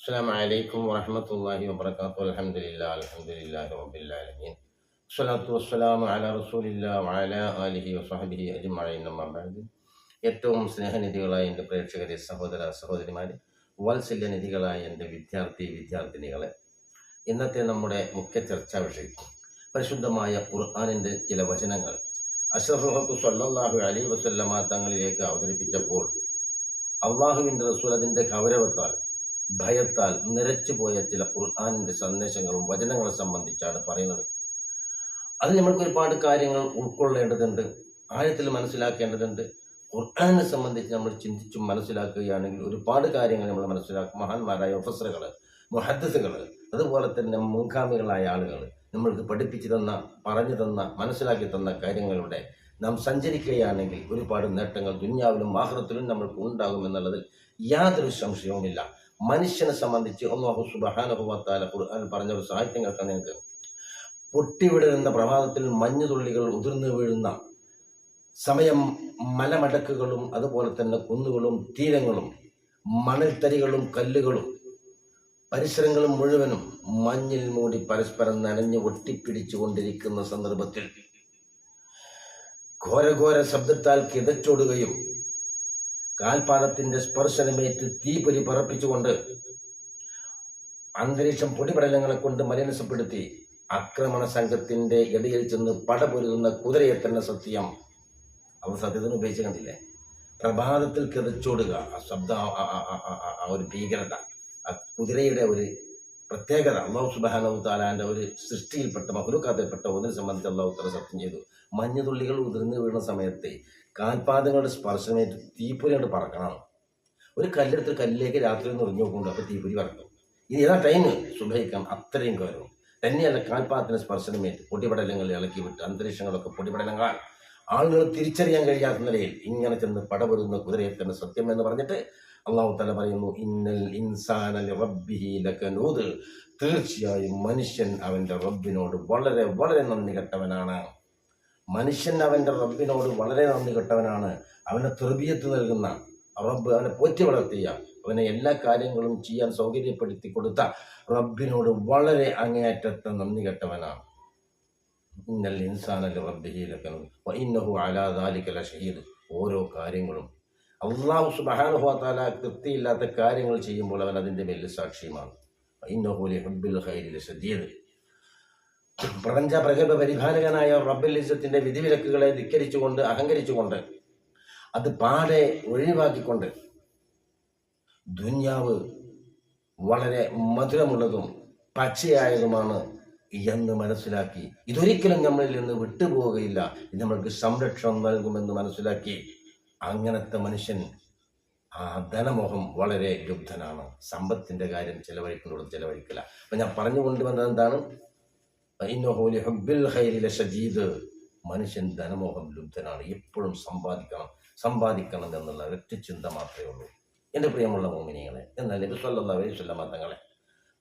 السلام عليكم ورحمة الله وبركاته. الحمد لله رب العالمين. الصلاة والسلام على رسول الله وعلى آله وصحبه أجمعين. أما بعد. ഏറ്റവും സ്നേഹനിധികളായ എൻ്റെ പ്രേക്ഷകരെ, സഹോദര സഹോദരിമാരെ, വാത്സല്യനിധികളായ എൻ്റെ വിദ്യാർത്ഥിനികളെ, ഇന്നത്തെ നമ്മുടെ മുഖ്യ ചർച്ചാ വിഷയം പരിശുദ്ധമായ ഖുർആനിൻ്റെ ചില വചനങ്ങൾ അഷ്റഫുൽ ഖൽഖ് സ്വല്ലല്ലാഹു അലൈഹി വസല്ലമ തങ്ങളിലേക്ക് അവതരിപ്പിച്ചപ്പോൾ അള്ളാഹുവിൻ്റെ റസൂൽ അതിൻ്റെ ഗൗരവത്താൽ ഭയത്താൽ നിറച്ചുപോയ ചില ഖുർആനിൻ്റെ സന്ദേശങ്ങളും വചനങ്ങളെ സംബന്ധിച്ചാണ് പറയുന്നത്. അതിൽ നമ്മൾക്ക് ഒരുപാട് കാര്യങ്ങൾ ഉൾക്കൊള്ളേണ്ടതുണ്ട്, ആഴത്തിൽ മനസ്സിലാക്കേണ്ടതുണ്ട്. ഖുർആനെ സംബന്ധിച്ച് നമ്മൾ ചിന്തിച്ചും മനസ്സിലാക്കുകയാണെങ്കിൽ ഒരുപാട് കാര്യങ്ങൾ നമ്മൾ മനസ്സിലാക്കും. മഹാന്മാരായ മുഫസ്സിറുകൾ, മുഹദ്ദിസുകൾ, അതുപോലെ തന്നെ മുൻഗാമികളായ ആളുകൾ നമ്മൾക്ക് പഠിപ്പിച്ചു തന്ന, പറഞ്ഞു തന്ന, മനസ്സിലാക്കി തന്ന കാര്യങ്ങളുടെ നാം സഞ്ചരിക്കുകയാണെങ്കിൽ ഒരുപാട് നേട്ടങ്ങൾ ദുനിയാവിലും ആഖിറത്തിലും നമ്മൾക്ക് ഉണ്ടാകുമെന്നുള്ളതിൽ യാതൊരു സംശയവുമില്ല. മനുഷ്യനെ സംബന്ധിച്ച് അല്ലാഹു സുബ്ഹാനഹു വ തആല ഖുർആൻ പറഞ്ഞ ഒരു സാഹിത്യം കേൾക്കാൻ നിങ്ങൾക്ക് പൊട്ടിവിടരുന്ന പ്രഭാതത്തിൽ മഞ്ഞുതുള്ളികൾ ഉതിർന്നു വീഴുന്ന സമയം, മലമടക്കുകളും അതുപോലെ തന്നെ കുന്നുകളും തീരങ്ങളും മണൽത്തരികളും കല്ലുകളും പരിസരങ്ങളും മുഴുവനും മഞ്ഞിൽ മൂടി പരസ്പരം നനഞ്ഞ് ഒട്ടിപ്പിടിച്ചു കൊണ്ടിരിക്കുന്ന സന്ദർഭത്തിൽ ഘോരഘോര ശബ്ദത്താൽ കിതച്ചോടുകയും കാൽപാദത്തിന്റെ സ്പർശനമേറ്റ് തീപ്പൊരി പറപ്പിച്ചുകൊണ്ട് അന്തരീക്ഷം പൊടിപടലങ്ങളെ കൊണ്ട് മലിനസപ്പെടുത്തി ആക്രമണ സംഘത്തിന്റെ ഇടയിൽ ചെന്ന് പടപൊരുതുന്ന കുതിരയെ തന്നെ സത്യം അവർ സത്യത്തിന് ഉപയോഗിച്ച് കണ്ടില്ലേ? പ്രഭാതത്തിൽ കിതച്ചോടുക, ആ ശബ്ദം, ആ ഒരു ഭീകരത, ആ കുതിരയുടെ ഒരു പ്രത്യേകത, അല്ലാഹു സുബ്ഹാനഹു തആലാന്റെ ഒരു സൃഷ്ടിയിൽപ്പെട്ട മഖ്ലൂഖാത്തിൽപ്പെട്ട ഒന്നിനെ സംബന്ധിച്ച് അല്ലാഹു തആല സത്യം ചെയ്തു. മഞ്ഞുതുള്ളികൾ ഉതിർന്നു വീഴുന്ന സമയത്ത് കാൽപാദങ്ങളുടെ സ്പർശനമേറ്റ് തീപ്പൊരി കൊണ്ട് പറക്കണം. ഒരു കല്ലെടുത്ത് കല്ലിലേക്ക് രാത്രി ഒന്ന് എറിഞ്ഞു നോക്കുന്നുണ്ട്, അപ്പോൾ തീപ്പൊരി പറക്കും. ഇത് ഏതാ ടൈം? സുബഹിക്കാം. അത്രയും ഗൗരവം തന്നെയല്ല. കാൽപാദത്തിന് സ്പർശനമേറ്റ് പൊടിപടലങ്ങൾ ഇളക്കി വിട്ട് അന്തരീക്ഷങ്ങളൊക്കെ പൊടിപടലങ്ങൾ ആളുകൾ തിരിച്ചറിയാൻ കഴിയാത്ത നിലയിൽ ഇങ്ങനെ ചെന്ന് പടപൊരുന്ന കുതിരയെ തന്നെ സത്യം എന്ന് പറഞ്ഞിട്ട് അല്ലാഹു തആല പറയുന്നു, ഇന്നൽ ഇൻസാന ലിറബ്ബിഹി ലകനൂദ്, തീർച്ചയായും മനുഷ്യൻ അവൻ്റെ റബ്ബിനോട് വളരെ വളരെ നന്ദി കെട്ടവനാണ്. മനുഷ്യൻ അവൻ്റെ റബ്ബിനോട് വളരെ നന്ദി കെട്ടവനാണ്. അവനെ തർബിയത്ത് നൽകുന്ന റബ്ബ്, അവനെ പോറ്റി വളർത്തിയ, അവനെ എല്ലാ കാര്യങ്ങളും ചെയ്യാൻ സൗകര്യപ്പെടുത്തി കൊടുത്ത റബ്ബിനോട് വളരെ അങ്ങേയറ്റത്തെ നന്ദി കെട്ടവനാണ്. ഇന്നൽ ഇൻസാന ലിറബ്ബിഹി ലകനൂദ് വഇന്നഹു അലാ ദാലിക ലശഹീദ്. ഓരോ കാര്യങ്ങളും അല്ലാഹു സുബ്ഹാനഹു വ തആല തൃപ്തിയില്ലാത്ത കാര്യങ്ങൾ ചെയ്യുമ്പോൾ അവൻ അതിൻ്റെ മേൽ സാക്ഷിയുമാണ്. വഇന്നഹു ലിഹുബ്ബിൽ ഖൈരി ലശദീദ്. പ്രപഞ്ച പ്രഗൽഭ പരിപാലകനായ റബ്ബുൽ ഇസ്സത്തിന്റെ വിധിവിലക്കുകളെ ധിക്കരിച്ചുകൊണ്ട്, അഹങ്കരിച്ചുകൊണ്ട്, അത് പാടെ ഒഴിവാക്കിക്കൊണ്ട് ദുന്യാവ് വളരെ മധുരമുള്ളതും പച്ചയായതുമാണ് എന്ന് മനസ്സിലാക്കി ഇതൊരിക്കലും നമ്മളിൽ നിന്ന് വിട്ടുപോവുകയില്ല, ഇത് നമ്മൾക്ക് സംരക്ഷണം നൽകുമെന്ന് മനസ്സിലാക്കി അങ്ങനത്തെ മനുഷ്യൻ, ആ ധനമോഹം വളരെ ലുബ്ധനാണ്. സമ്പത്തിന്റെ കാര്യം ചെലവഴിക്കുന്നതോട് ചെലവഴിക്കില്ല. അപ്പം ഞാൻ പറഞ്ഞുകൊണ്ടുവന്നത് എന്താണ്? മനുഷ്യൻ ധനമോഹം ലുബ്ധനാണ്. എപ്പോഴും സമ്പാദിക്കണം എന്നുള്ള ഒറ്റ ചിന്ത മാത്രമേ ഉള്ളൂ. എൻ്റെ പ്രിയമുള്ള മോമിനികളെ, എന്നാൽ നബി സല്ലല്ലാഹു അലൈഹി വസല്ലം തങ്ങളെ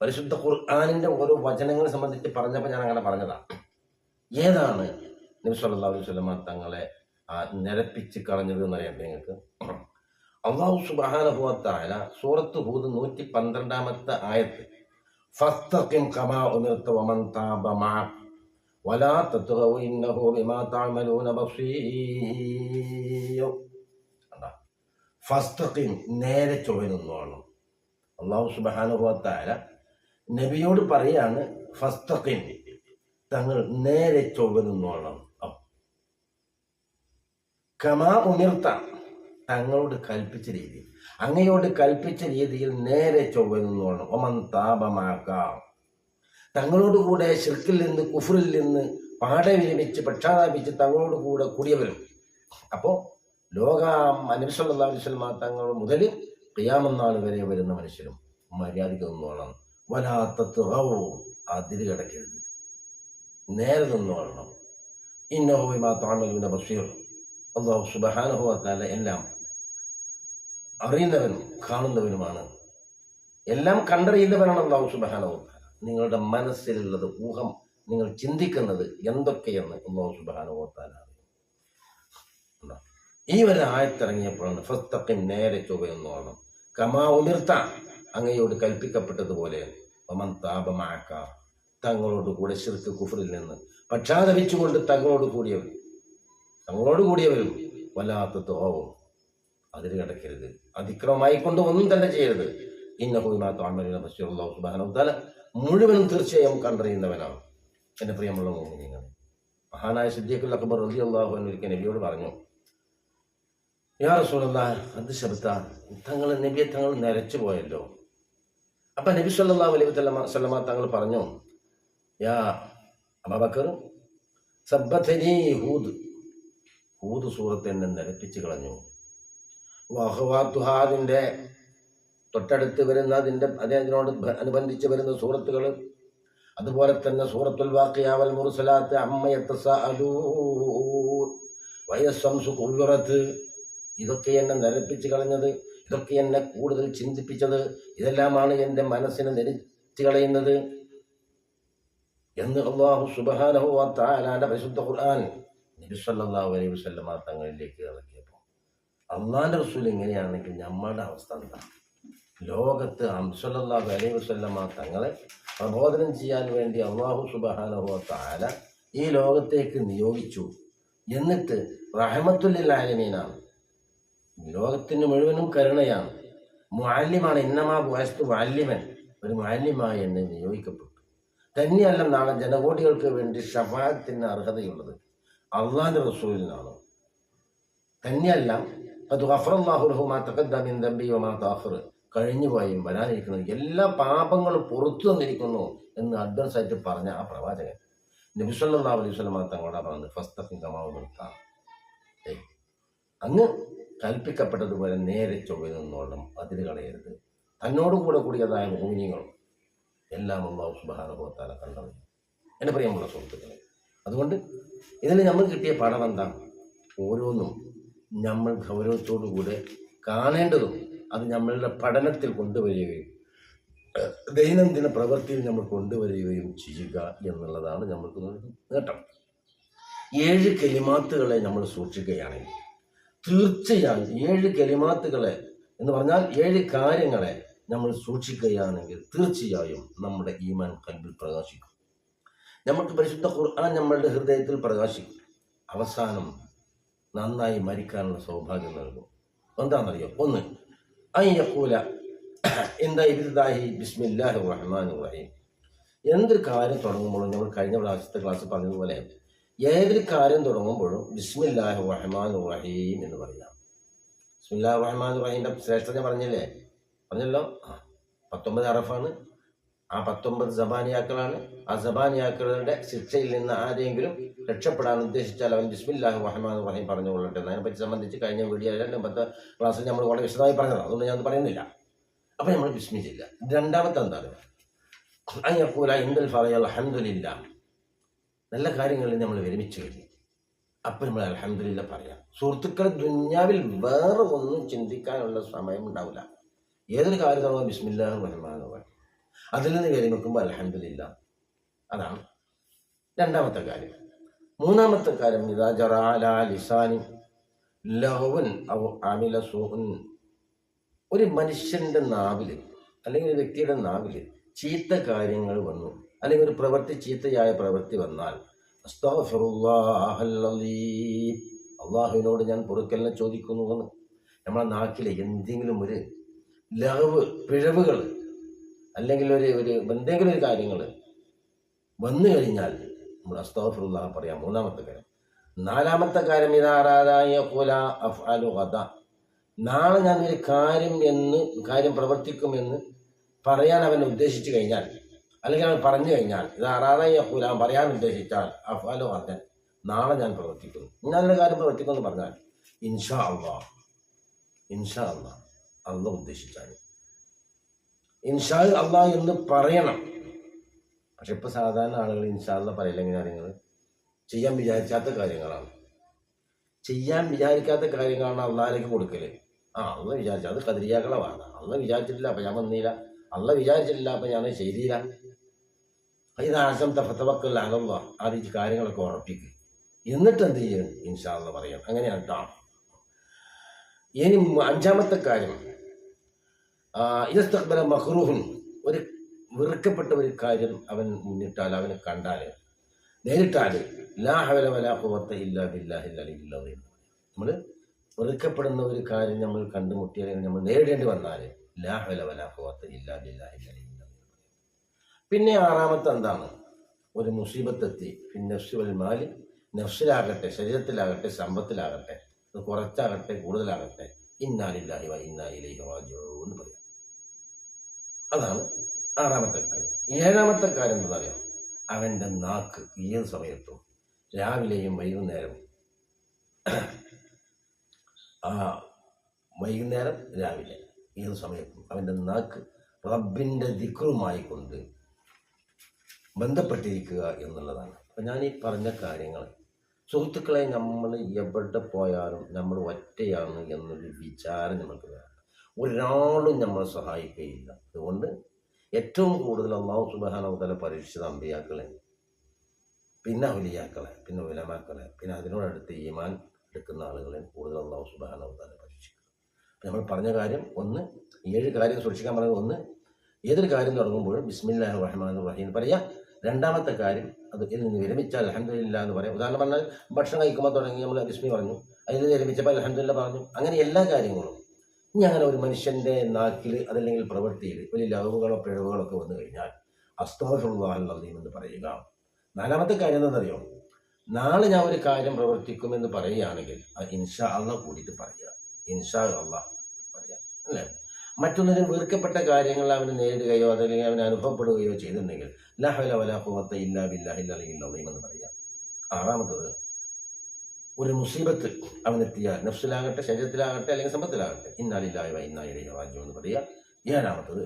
പരിശുദ്ധ ഖുർആനിന്റെ ഓരോ വചനങ്ങളെ സംബന്ധിച്ച് പറഞ്ഞപ്പോൾ ഞാൻ അങ്ങനെ പറഞ്ഞതാണ്. ഏതാണ് നബി സല്ലല്ലാഹു അലൈഹി വസല്ലം തങ്ങളെ നിരപ്പിച്ച് കളഞ്ഞത് എന്നറിയാം നിങ്ങൾക്ക്? അല്ലാഹു സുബ്ഹാനഹു വ തആല സൂറത്ത് ഹൂദ് 112 ആയത്ത്, ഫസ്തഖിം കമാ ഉമിർത വമൻ താബ മഅക വലാ തത്ഗൗ ഇന്നഹു ബിമാ തഅമലൂന ബസീർ. ഫസ്തഖിം, നേരെ ചൊവ്വെന്നോണം. അല്ലാഹു സുബ്ഹാനഹു വ തആല നബിയോട് പറയാണ്, ഫസ്തഖിം, തങ്ങൾ നേരെ ചൊവ്വെന്നോണം. കമാ ഉമിർത, തങ്ങളോട് കൽപ്പിച്ച രീതിയിൽ, അങ്ങയോട് കൽപ്പിച്ച രീതിയിൽ നേരെ ചൊവ്വെന്നോണം. ഒമൻ താബ മഅക, തങ്ങളോട് കൂടെ ശിർക്കിൽ നിന്ന്, കുഫ്റിൽ നിന്ന് പാടെ വിരമിച്ച് പക്ഷാതാപിച്ച് തങ്ങളോട് കൂടെ കൂടിയവരും. അപ്പോൾ നബി സല്ലല്ലാഹു അലൈഹി വസല്ലം തങ്ങൾ മുതൽ ഖിയാമത്ത് നാൾ വരെ വരുന്ന മനുഷ്യരും മര്യാദയ്ക്ക് നിന്നോളണം. വലാ തത്ഗൗ, അതിര് കിടക്കരുത്, നേരെ നിന്നോളണം. ഇന്നഹു ബിമാ തഅമലൂന ബസീർ. അല്ലാഹു സുബ്ഹാനഹു വ തആല എല്ലാം അറിയുന്നവനും കാണുന്നവനുമാണ്. എല്ലാം കണ്ടറിയുന്നവനാണ് അല്ലാഹു സുബ്ഹാനഹു വ തആല. നിങ്ങളുടെ മനസ്സിലുള്ളത്, ഊഹം, നിങ്ങൾ ചിന്തിക്കുന്നത് എന്തൊക്കെയെന്ന് അല്ലാഹു സുബ്ഹാനഹു വ തആല അറിയും. ഈ ഒരു ആയത്തിറങ്ങിയപ്പോഴാണ് ഫസ്തഖിം, നേരെ ചൊവ്വെന്നോണം. കമാ ഉമിർത, അങ്ങയോട് കൽപ്പിക്കപ്പെട്ടതുപോലെ ഒമൻ താപ മഅക, തങ്ങളോട് കൂടെ ശിർക്ക് കുഫറിൽ നിന്ന് പക്ഷാതപിച്ചുകൊണ്ട് തങ്ങളോട് കൂടിയവരും വല്ലാത്ത തോവും അതിൽ കിടക്കരുത്, അതിക്രമമായി കൊണ്ട് ഒന്നും തന്നെ ചെയ്യരുത്. ഇന്നഹു ബിമാ തഅമലൂന ബശീർ. അല്ലാഹു സുബ്ഹാനഹു വ തആല മുഴുവനും തീർച്ചയായും കണ്ടറിയുന്നവനാണ്. എൻ്റെ പ്രിയമുള്ള മുഅ്മിനീങ്ങളെ, മഹാനായ സിദ്ദീഖുൽ അക്ബർ റളിയല്ലാഹു അൻഹു ഒരിക്കൽ നബിയോട് പറഞ്ഞു, യാ റസൂലല്ലാഹ് അത് ശബ്ദ, നബിയെ തങ്ങൾ നരച്ചു പോയല്ലോ. അപ്പൊ നബി സല്ലല്ലാഹു അലൈഹി വസല്ലമ തങ്ങൾ പറഞ്ഞു, യാ അബൂബക്കർ സബ്ബതനി ഹൂദ് സൂറത്ത് എന്നെ നരപ്പിച്ചു കളഞ്ഞു. അതിൻ്റെ തൊട്ടടുത്ത് വരുന്ന അതിനോട് അനുബന്ധിച്ച് വരുന്ന സൂറത്തുകൾ, അതുപോലെ തന്നെ സൂറത്തുൽ വാഖിയ വൽ മുർസലാത്ത് അമ്മ യതസഅലൂൻ വയസ്സംസു കുവ്വിറത്ത്, ഇതൊക്കെ എന്നെ നരപ്പിച്ച് കളഞ്ഞത്, ഇതൊക്കെ എന്നെ കൂടുതൽ ചിന്തിപ്പിച്ചത്, ഇതെല്ലാമാണ് എൻ്റെ മനസ്സിനെ നരിച്ചു കളയുന്നത് എന്ന് അല്ലാഹു സുബ്ഹാനഹു വ തആലയുടെ പരിശുദ്ധ ഖുർആൻ നബി സല്ലല്ലാഹു അലൈഹി വസല്ലമ തങ്ങളിലേക്ക് ഇറക്കിയപ്പോൾ, അള്ളാന്റെ റസൂൽ ഇങ്ങനെയാണെങ്കിൽ നമ്മളുടെ അവസ്ഥ എന്താ? ലോകത്ത് സല്ലല്ലാഹു അലൈഹി വസല്ലമ തങ്ങളെ പ്രബോധനം ചെയ്യാൻ വേണ്ടി അല്ലാഹു സുബ്ഹാനഹു വ തആല ഈ ലോകത്തേക്ക് നിയോഗിച്ചു. എന്നിട്ട് റഹ്മത്തുൽ ലിൽ ആലമീനാണ്, ലോകത്തിന് മുഴുവനും കരുണയാണ്, മുഅല്ലിമാണ്. ഇന്നമാ ബുഅസ്തു മുഅല്ലിമൻ, ഒരു മുഅല്ലിമായി എന്നെ നിയോഗിക്കപ്പെട്ടു. തന്നെയല്ല നാളെ ജനകോടികൾക്ക് വേണ്ടി ഷഫാഅത്തിന് അർഹതയുള്ളത് അള്ളാന്റെ റസൂലിനാണ്. തന്നെയല്ല അത് ഗഫറല്ലാഹു ലഹു മാ തഖദ്ദമ മിൻ ദംബി വമാ തഅഖറ, കഴിഞ്ഞുപോയും വരാനിരിക്കുന്നത് എല്ലാ പാപങ്ങളും പുറത്തു വന്നിരിക്കുന്നു എന്ന് അഡ്വാൻസ് ആയിട്ട് പറഞ്ഞ ആ പ്രവാചകൻ നബി സല്ലല്ലാഹു അലൈഹി വസല്ലം തങ്ങളോട് പറഞ്ഞത് ഫസ്തഖിം കമാ ഉമിർത, അങ്ങ് കൽപ്പിക്കപ്പെട്ടതുപോലെ നേരെ ചൊവ്വയിൽ നിന്നോളം അതിൽ കളയരുത്. തന്നോട് കൂടിയതായ മുഅ്മിനീങ്ങളും എല്ലാം അല്ലാഹു സുബ്ഹാനഹു വ തആല കണ്ടത്. എൻ്റെ പ്രിയമുള്ള സുഹൃത്തുക്കളെ, അതുകൊണ്ട് ഇതിൽ നമ്മൾ കിട്ടിയ പാഠം എന്താ? ഓരോന്നും നമ്മൾ ഗൗരവത്തോടുകൂടെ കാണേണ്ടതും അത് നമ്മളുടെ പഠനത്തിൽ കൊണ്ടുവരികയും ദൈനംദിന പ്രവൃത്തിയിൽ നമ്മൾ കൊണ്ടുവരികയും ചെയ്യുക എന്നുള്ളതാണ് നമ്മൾക്ക് നേട്ടം. 7 കലിമാത്തുകളെ നമ്മൾ സൂക്ഷിക്കുകയാണെങ്കിൽ തീർച്ചയായും 7 കലിമാത്തുകളെ എന്ന് പറഞ്ഞാൽ 7 കാര്യങ്ങളെ നമ്മൾ സൂക്ഷിക്കുകയാണെങ്കിൽ തീർച്ചയായും നമ്മുടെ ഈമാൻ ഖൽബിൽ പ്രകാശിക്കും. നമുക്ക് പരിശുദ്ധ ഖുർആൻ നമ്മളുടെ ഹൃദയത്തിൽ പ്രകാശിക്കും. അവസാനം നന്നായി മരിക്കാനുള്ള സൗഭാഗ്യം നൽകും. എന്താണെന്നറിയോ? 1 അയ്യഖൂല എന്താ ഇബ്തിദാഹി ബിസ്മില്ലാഹിർ റഹ്മാനിർ റഹീം. എന്തൊരു കാര്യം തുടങ്ങുമ്പോഴും നമ്മൾ കഴിഞ്ഞ പ്രാവശ്യത്തെ ക്ലാസ് പറഞ്ഞതുപോലെ ഏതൊരു കാര്യം തുടങ്ങുമ്പോഴും ബിസ്മില്ലാഹിർ റഹ്മാനിർ റഹീം എന്ന് പറയാം. ബിസ്മില്ലാഹിർ റഹ്മാനിർ റഹീമിന്റെ ശ്രേഷ്ഠത പറഞ്ഞല്ലോ. 19 അറഫാണ്. ആ 19 സബാനിയാക്കളാണ്. ആ സബാനിയാക്കളുടെ ശിക്ഷയിൽ നിന്ന് ആരെങ്കിലും രക്ഷപ്പെടാൻ ഉദ്ദേശിച്ചാൽ അവൻ ബിസ്മില്ലാഹിർ റഹ്മാനിർ റഹീം പറഞ്ഞുകൊള്ളട്ടെ. അതിനെപ്പറ്റി സംബന്ധിച്ച് കഴിഞ്ഞ വീഡിയോയിലെ 10 ക്ലാസ്സിൽ നമ്മൾ വളരെ വിശദമായി പറഞ്ഞതാണ്, അതുകൊണ്ട് ഞാൻ പറയുന്നില്ല. അപ്പം നമ്മൾ ബിസ്മില്ല. രണ്ടാമത്തെ എന്താണ്? അയ്യഖൂല ഇൻദൽ ഫറയ അൽഹംദുലില്ലാ. നല്ല കാര്യങ്ങളിൽ നമ്മൾ വിരമിച്ചു കഴിഞ്ഞു, അപ്പം നമ്മൾ അൽഹംദുലില്ലാ പറയാം. സുഹൃത്തുക്കളെ, ദുന്യാവിൽ വേറെ ഒന്നും ചിന്തിക്കാനുള്ള സമയം ഉണ്ടാവില്ല. ഏതൊരു കാര്യമാണോ ബിസ്മില്ലാഹിർ റഹ്മാനിർ റഹീം, അതിൽ നിന്ന് വിരമിക്കുമ്പോൾ അൽഹംദുലില്ലാ. അതാണ് രണ്ടാമത്തെ കാര്യം. മൂന്നാമത്തെ കാര്യം ഇദാ ജറ അലാ ലിസാനി ലഹ്വൻ ഔ അമില സൂഅൻ. ഒരു മനുഷ്യൻ്റെ നാവിൽ അല്ലെങ്കിൽ ഒരു വ്യക്തിയുടെ നാവിൽ ചീത്ത കാര്യങ്ങൾ വന്നു, അല്ലെങ്കിൽ ഒരു പ്രവൃത്തി ചീത്തയായ പ്രവൃത്തി വന്നാൽ അസ്തഗ്ഫിറുല്ലാഹൽ അലീം, അള്ളാഹുവിനോട് ഞാൻ പൊറുക്കലിനെ ചോദിക്കുന്നു എന്ന്. നമ്മളെ നാക്കിൽ എന്തെങ്കിലും ഒരു ലഹവ് പിഴവുകൾ അല്ലെങ്കിൽ ഒരു എന്തെങ്കിലും ഒരു കാര്യങ്ങൾ വന്നു കഴിഞ്ഞാൽ നമ്മൾ അസ്തഗ്ഫിറുല്ലാഹ് പറയാം. മൂന്നാമത്തെ കാര്യം. നാലാമത്തെ കാര്യം ഇദാ അറാദ യഖൂല അഫ്അലു ഗദ. നാളെ ഞാൻ ഒരു കാര്യം പ്രവർത്തിക്കുമെന്ന് പറയാൻ അവൻ ഉദ്ദേശിച്ചു കഴിഞ്ഞാൽ, അല്ലെങ്കിൽ അവൻ പറഞ്ഞു കഴിഞ്ഞാൽ, ഇത് അറാദ യഖൂല പറയാൻ ഉദ്ദേശിച്ചാൽ അഫ്അലു ഗദ, നാളെ ഞാൻ പ്രവർത്തിക്കുന്നു, ഞാനൊരു കാര്യം പ്രവർത്തിക്കുമെന്ന് പറഞ്ഞാൽ ഇൻഷാ അല്ലാഹ് അള്ളാഹ് ഉദ്ദേശിച്ചാൽ ഇൻഷാ അല്ലാഹ് എന്ന് പറയണം. പക്ഷെ ഇപ്പൊ സാധാരണ ആളുകൾ ഇൻഷാ അല്ലാഹ് പറയില്ലെങ്കിൽ കാര്യങ്ങൾ ചെയ്യാൻ വിചാരിക്കാത്ത കാര്യങ്ങളാണ്. അള്ളാഹിലേക്ക് കൊടുക്കല്. അള്ളാഹ് വിചാരിച്ചു, അത് കതിരിയാക്കളവാണ്. അള്ളാഹ് വിചാരിച്ചിട്ടില്ല അപ്പൊ ഞാൻ വന്നില്ല, അള്ളാഹ് വിചാരിച്ചിട്ടില്ല അപ്പൊ ഞാൻ ചെയ്തില്ല. ഇത് ആശം തഫത്തവക്കൽ അലല്ലാഹ്. അത് ഈ കാര്യങ്ങളൊക്കെ ഉറപ്പിക്കുക, എന്നിട്ട് എന്ത് ചെയ്യും? ഇൻഷാ അല്ലാഹ് പറയാം. അങ്ങനെയാണ് കേട്ടോ. ഇനി അഞ്ചാമത്തെ കാര്യം ഇതസ്തഖ്ബല മഖ്റൂഹുൻ, ഒരു വെറുക്കപ്പെട്ട ഒരു കാര്യം അവൻ മുന്നിട്ടാൽ, അവനെ കണ്ടാൽ, നേരിട്ടാൽ, ലാ ഹവല വലാ ഖുവത ഇല്ലാ ബില്ലാഹിൽ അലിയ്യിൽ അദീം. നമ്മൾ വെറുക്കപ്പെടുന്ന ഒരു കാര്യം നമ്മൾ കണ്ടുമുട്ടിയാൽ, നമ്മൾ നേരിടേണ്ടി വന്നാൽ, ലാ ഹവല വലാ ഖുവത ഇല്ലാ ബില്ലാഹിൽ അലിയ്യിൽ അദീം. പിന്നെ ആറാമത്തെ എന്താണ്? ഒരു മുസീബത്തെത്തി, പിന്നെ നഫ്സി വൽ മാലി, നഫ്സിലാകട്ടെ, ശരീരത്തിലാകട്ടെ, സമ്പത്തിലാകട്ടെ, അത് കുറച്ചാകട്ടെ കൂടുതലാകട്ടെ, ഇന്നാ ലില്ലാഹി വ ഇന്നാ ഇലൈഹി റാജിഊൻ എന്ന് പറയാം. അതാണ് ആറാമത്തെ കാര്യം. ഏഴാമത്തെ കാര്യം എന്താണെന്നറിയാം? അവൻ്റെ നാക്ക് ഏത് സമയത്തും, രാവിലെയും വൈകുന്നേരവും, വൈകുന്നേരം രാവിലെ ഏത് സമയത്തും അവൻ്റെ നാക്ക് റബ്ബിൻ്റെ ദിക്റുമായി കൊണ്ട് ബന്ധപ്പെട്ടിരിക്കുക എന്നുള്ളതാണ്. അപ്പം ഞാൻ ഈ പറഞ്ഞ കാര്യങ്ങൾ സുഹൃത്തുക്കളെ, നമ്മൾ എവിടെ പോയാലും നമ്മൾ ഒറ്റയാണ് എന്നൊരു വിചാരം നമുക്ക് വേണം. ഒരാളും നമ്മളെ സഹായിക്കുകയില്ല. അതുകൊണ്ട് ഏറ്റവും കൂടുതൽ അല്ലാഹു സുബ്ഹാനഹു വ തആല പരീക്ഷിച്ചത് അമ്പിയാക്കളെ, പിന്നെ ഔലിയാക്കളെ, പിന്നെ ഉലമാക്കളെ, പിന്നെ അതിനോടടുത്ത് ഈമാൻ എടുക്കുന്ന ആളുകളെ കൂടുതൽ അല്ലാഹു സുബ്ഹാനഹു വ തആല പരീക്ഷിക്കുക. നമ്മൾ പറഞ്ഞ കാര്യം, ഒന്ന് 7 കാര്യം സൂക്ഷിക്കാൻ പറയുന്നത്. ഒന്ന്, ഏതൊരു കാര്യം തുടങ്ങുമ്പോഴും ബിസ്മില്ലാഹിർ റഹ്മാനിർ റഹീം പറയാ. രണ്ടാമത്തെ കാര്യം, അത് ഇതിൽ നിന്ന് വിരമിച്ചാൽ അൽഹംദുലില്ലാഹ് എന്ന് പറയാം. ഉദാഹരണം പറഞ്ഞാൽ, ഭക്ഷണം കഴിക്കുമ്പോൾ തുടങ്ങി നമ്മൾ ബിസ്മി പറഞ്ഞു, അതിൽ നിന്ന് വിരമിച്ചപ്പോൾ അൽഹംദുലില്ലാഹ് പറഞ്ഞു. അങ്ങനെ എല്ലാ കാര്യങ്ങളും. ഇനി അങ്ങനെ ഒരു മനുഷ്യൻ്റെ നാക്കിൽ അതല്ലെങ്കിൽ പ്രവൃത്തിയിൽ വലിയ ലഘുകളോ പിഴവുകളോ ഒക്കെ വന്നു കഴിഞ്ഞാൽ അസ്തഗ്ഫിറുല്ലാഹൽ അദീം എന്ന് പറയുക. നാലാമത്തെ കാര്യം എന്താണെന്നറിയോ? നാളെ ഞാൻ ഒരു കാര്യം പ്രവർത്തിക്കുമെന്ന് പറയുകയാണെങ്കിൽ അത് ഇൻഷാ അല്ലാഹ് കൂടിയിട്ട് പറയുക. ഇൻഷാ അല്ലാഹ് പറയാം, അല്ലേ? മറ്റൊന്നിനും വെറുക്കപ്പെട്ട കാര്യങ്ങൾ അവന് നേരിടുകയോ അതല്ലെങ്കിൽ അവന് അനുഭവപ്പെടുകയോ ചെയ്തിട്ടുണ്ടെങ്കിൽ ലാ ഹൗല വലാ ഖുവത ഇല്ലാ ബില്ലാഹിൽ അലിയ്യിൽ അദീം എന്ന് പറയാം. ആറാമത്തത്, ഒരു മുസീബത്ത് അവനെത്തിയാൽ, നഫ്സിലാകട്ടെ, ശരീരത്തിലാകട്ടെ, അല്ലെങ്കിൽ സമ്പത്തിലാകട്ടെ, ഇന്നാ ലില്ലാഹി വ ഇന്നാ ഇലൈഹി റാജിഊൻ എന്ന് പറയുക. ഏഴാമത്തത്,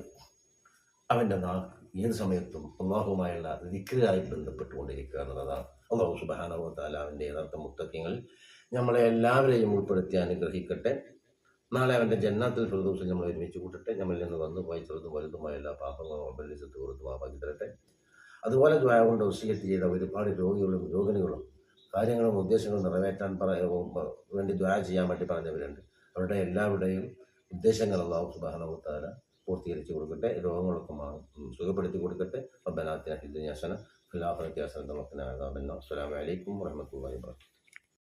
അവൻ്റെ നാക്ക് ഏത് സമയത്തും അള്ളാഹുമായുള്ള ദിക്റായി ബന്ധപ്പെട്ടുകൊണ്ടിരിക്കുക എന്നുള്ളതാണ്. അല്ലാഹു സുബ്ഹാനഹു വ തആല അവൻ്റെ യഥാർത്ഥ മുത്തഖീങ്ങളിൽ നമ്മളെ എല്ലാവരെയും ഉൾപ്പെടുത്തി അനുഗ്രഹിക്കട്ടെ. നാളെ അവൻ്റെ ജന്നാത്തുൽ ഫിർദൗസിൽ നമ്മൾ ഒരുമിച്ച് കൂട്ടട്ടെ. നമ്മളിൽ നിന്ന് വന്നു പോയി ചെറുതും വലുതുമായ എല്ലാ പാപങ്ങളും അബലിസത്ത് കൊടുത്ത് മാപ്പാക്കി തരട്ടെ. അതുപോലെ ദുആ കൊണ്ട് വസിയ്യത്ത് ചെയ്ത ഒരുപാട് രോഗികളും രോഗിണികളും കാര്യങ്ങളും ഉദ്ദേശങ്ങളും നിറവേറ്റാൻ വേണ്ടി ദുആ ചെയ്യാൻ വേണ്ടി പറഞ്ഞവരുണ്ട്. അവരുടെ എല്ലാവരുടെയും ഉദ്ദേശങ്ങൾ അല്ലാഹു സുബ്ഹാനഹു വ തആല പൂർത്തീകരിച്ച് കൊടുക്കട്ടെ. രോഗങ്ങളൊക്കെ സുഖപ്പെടുത്തി കൊടുക്കട്ടെ. റബ്ബനാ ആതിനാ ഫിദ് ദുനിയാ ഹസന വഫിൽ ആഖിറതി ഹസനത വഖിനാ അദാബന്നാർ. അസ്സലാമു അലൈക്കും വറഹ്മത്തുള്ളാഹി വബറകാതുഹു.